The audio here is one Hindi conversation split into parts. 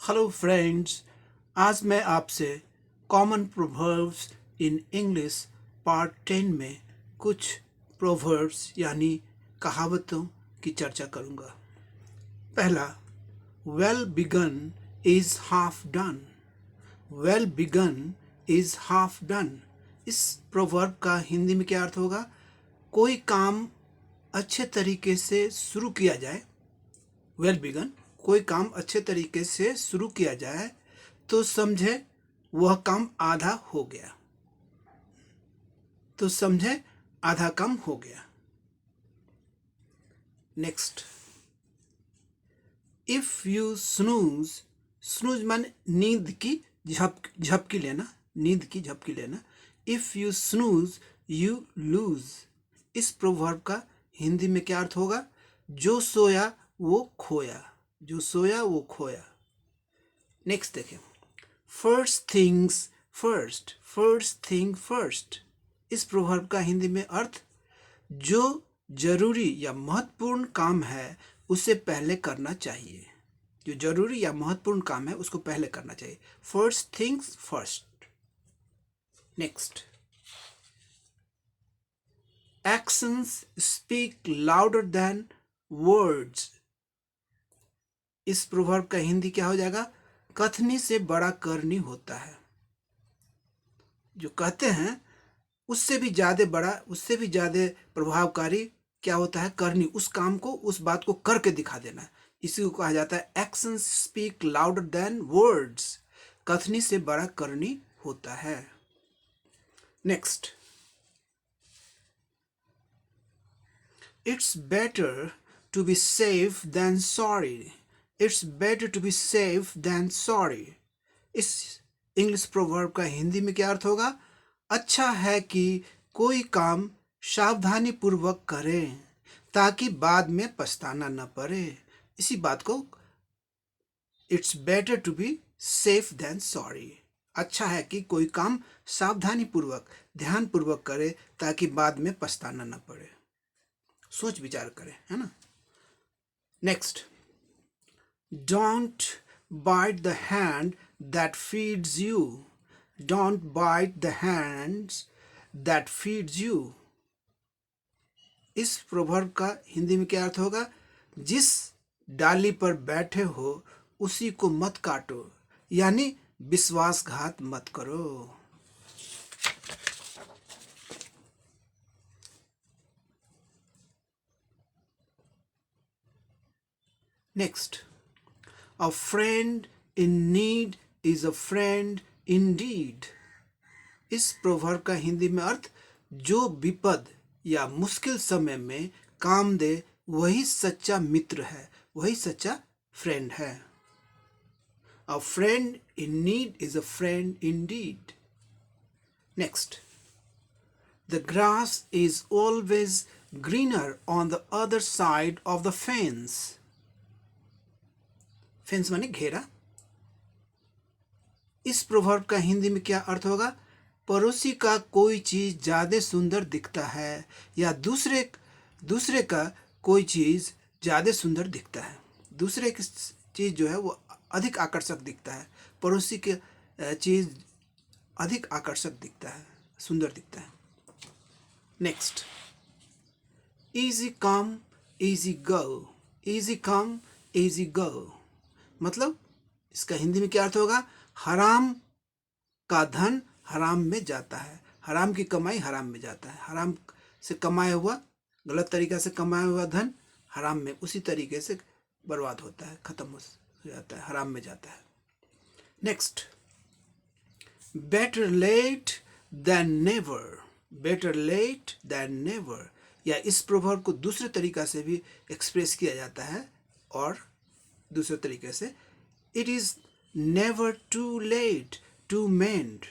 Hello friends. आज मैं आपसे common proverbs in English part 10 में कुछ प्रोवर्ब्स यानी कहावतों की चर्चा करूंगा। पहला, well begun is half done. Well begun is half done. इस प्रोवर्ब का हिंदी में क्या अर्थ होगा? कोई काम अच्छे तरीके से शुरू किया जाए, वेल बिगन, कोई काम अच्छे तरीके से शुरू किया जाए तो समझे वह काम आधा हो गया। तो समझे आधा काम हो गया। Next, if you snooze. Snooze माने नींद की झपकी लेना, नींद की झपकी लेना। If you snooze you lose. इस प्रोवर्ब का हिंदी में क्या अर्थ होगा? जो सोया वो खोया। जो सोया वो खोया। नेक्स्ट देखें, first things first. First thing first. इस प्रोवर्ब का हिंदी में अर्थ, जो जरूरी या महत्वपूर्ण काम है उसे पहले करना चाहिए। जो जरूरी या महत्वपूर्ण काम है उसको पहले करना चाहिए। First things first. Next, actions speak louder than words. इस प्रोवर्ब का हिंदी क्या हो जाएगा? कथनी से बड़ा करनी होता है। जो कहते हैं उससे भी ज्यादा बड़ा, उससे भी ज्यादा प्रभावकारी क्या होता है? करनी। उस काम को, उस बात को करके दिखा देना। इसी को कहा जाता है actions speak louder than words. कथनी से बड़ा करनी होता है। Next, it's better to be safe than sorry. It's better to be safe than sorry. इस इंग्लिश प्रोवर्ब का हिंदी में क्या अर्थ होगा? अच्छा है कि कोई काम सावधानी पूर्वक करें ताकि बाद में पछताना न पड़े। इसी बात को it's better to be safe than sorry. अच्छा है कि कोई काम सावधानी पूर्वक, ध्यान पूर्वक करे ताकि बाद में पछताना न पड़े। सोच विचार करें, है ना। Next, don't bite the hand that feeds you. Don't bite the hands that feeds you. इस प्रोवर्ब का हिंदी में क्या अर्थ होगा? जिस डाली पर बैठे हो उसी को मत काटो, यानी विश्वासघात मत करो। Next, a friend in need is a friend Indeed. इस प्रोवर्ब का हिंदी में अर्थ, जो विपद या मुश्किल समय में काम दे वही सच्चा मित्र है, वही सच्चा फ्रेंड है। A friend in need is a friend indeed. Next, the grass is always greener on the other side of the fence. Fence माने घेरा। इस प्रोवर्ब का हिंदी में क्या अर्थ होगा? पड़ोसी का कोई चीज ज्यादा सुंदर दिखता है या दूसरे का कोई चीज ज्यादा सुंदर दिखता है। दूसरे की चीज जो है वो अधिक आकर्षक दिखता है, पड़ोसी की चीज अधिक आकर्षक दिखता है, सुंदर दिखता है। Next, easy come easy go. Easy come easy go मतलब इसका हिंदी में क्या अर्थ होगा? हराम का धन हराम में जाता है, हराम की कमाई हराम में जाता है। हराम से कमाया हुआ, गलत तरीका से कमाया हुआ धन हराम में उसी तरीके से बर्बाद होता है, खत्म हो जाता है, हराम में जाता है। Next, better late than never. Better late than never, या इस प्रोवर्ब को दूसरे तरीका से भी एक्सप्रेस किया जाता है, और दूसरे तरीके से, it is never too late to mend.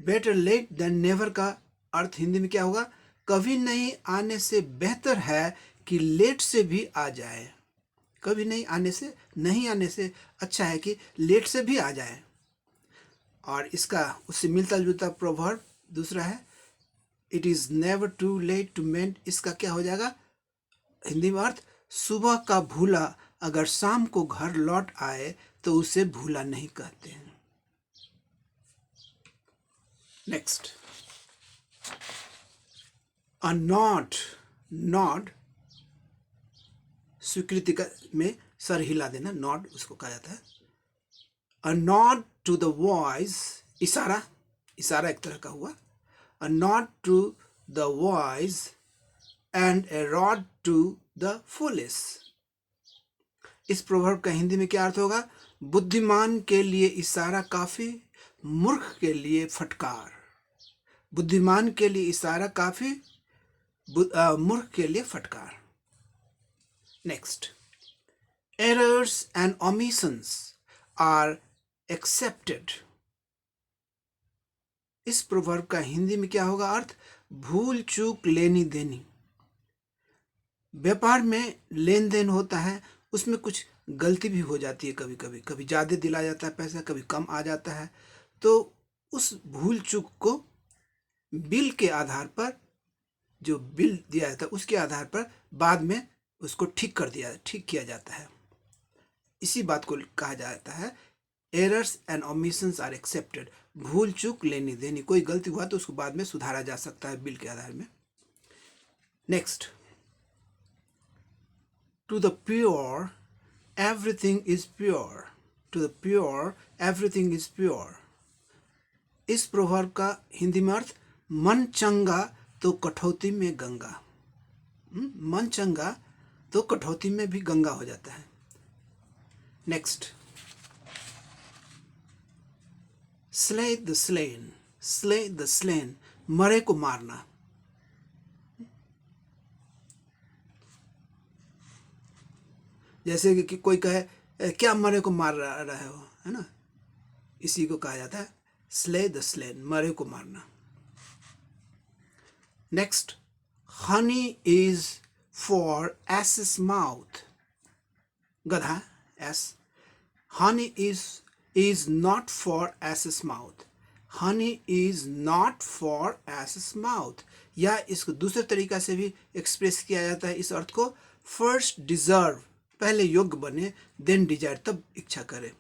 Better late than never का अर्थ हिंदी में क्या होगा? कभी नहीं आने से बेहतर है कि लेट से भी आ जाए। कभी नहीं आने से अच्छा है कि लेट से भी आ जाए। और इसका उससे मिलता जुलता प्रोवर्ब दूसरा है, it is never too late to mend. इसका क्या हो जाएगा हिंदी में अर्थ? सुबह का भूला अगर शाम को घर लौट आए तो उसे भूला नहीं कहते हैं। नेक्स्ट, अ नॉड, नॉड स्वीकृति का में सर हिला देना, नॉड उसको कहा जाता है। A nod to the voice, इशारा, इशारा एक तरह का हुआ। A nod to the voice and a rod to the foolish. इस प्रोवर्ब का हिंदी में क्या अर्थ होगा? बुद्धिमान के लिए इशारा काफी, मूर्ख के लिए फटकार। बुद्धिमान के लिए इशारा काफी, मूर्ख के लिए फटकार। Next, errors and omissions are accepted। इस प्रोवर्ब का हिंदी में क्या होगा अर्थ? भूल चूक लेनी देनी। व्यापार में लेन देन होता है, उसमें कुछ गलती भी हो जाती है, कभी कभी, कभी ज़्यादा दिला जाता है पैसा, कभी कम आ जाता है। तो उस भूल चूक को बिल के आधार पर, जो बिल दिया जाता है उसके आधार पर बाद में उसको ठीक किया जाता है। इसी बात को कहा जाता है errors and omissions are accepted. भूल चूक लेनी देनी, कोई गलती हुआ तो उसको बाद में सुधारा जा सकता है बिल के आधार में। Next, to the pure everything is pure. To the pure everything is pure. इस प्रोवर्ब का हिंदी में अर्थ, मन चंगा तो कठौती में गंगा। मन चंगा तो कठौती में भी गंगा हो जाता है। Next, slay the slain, slay the slain, मरे को मारना। जैसे कि कोई कहे क्या मरे को मार रहे हो, है ना, इसी को कहा जाता है स्ले द स्लेन, मरे को मारना। Next, honey is for ass's माउथ। गधा, ass. Honey is not for ass's mouth। honey is not for ass's mouth। या इसको दूसरे तरीका से भी एक्सप्रेस किया जाता है इस अर्थ को, फर्स्ट डिजर्व, पहले योग्य बने, देन डिजायर, तब इच्छा करे।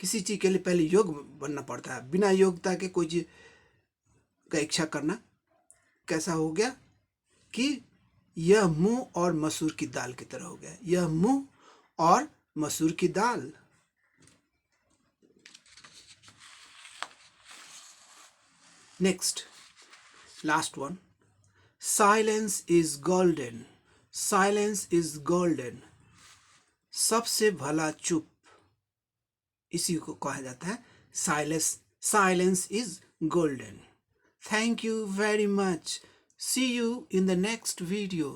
किसी चीज के लिए पहले योग्य बनना पड़ता है, बिना योग्यता के कोई चीज का इच्छा करना कैसा हो गया कि यह मुंह और मसूर की दाल की तरह हो गया। यह मुंह और मसूर की दाल। Next, last one, silence is golden. Silence is golden, सबसे भला चुप, इसी को कहा जाता है silence. Silence is golden. Thank you very much. See you in the next video.